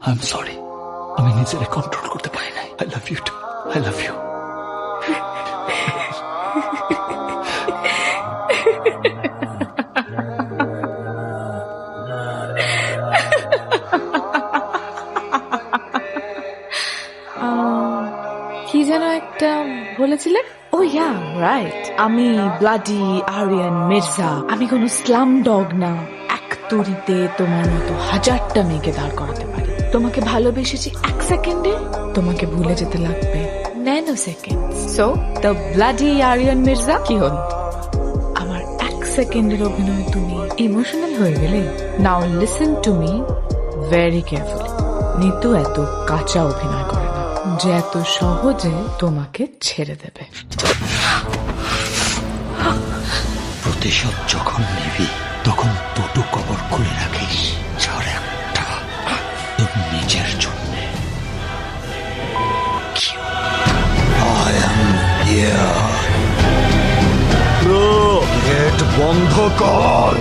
I am sorry, আমি নিজের control করতে পারি নাই। I love you too, I love you. কি যেন একটা বলেছিলে? ও ইয়া রাইট, আমি ব্লাডি আরিয়ান মির্জা। আমি কোনো স্লাম ডগ না। এক তুড়িতে তোমার মতো হাজারটা মেয়েকে দাঁড় করাতে পারি। তোমাকে ভালোবেসেছি 1 সেকেন্ডে, তোমাকে ভুলে যেতে লাগবে nanosecond. So the bloody Aryan Mirza কি হল? আমার 1 সেকেন্ডের অভিনয় তুমি ইমোশনাল হয়ে গেলে? নাও listen to me very carefully. Nitu এত কাঁচা অভিনয় করে না যে এত সহজে তোমাকে ছেড়ে দেবে। প্রতিশোধ যখন নিবি তখন দুটো কবর খুলে রাখিস, যার একটা তোর নিজের জন্য। I am here. গেট বন্ধ কর।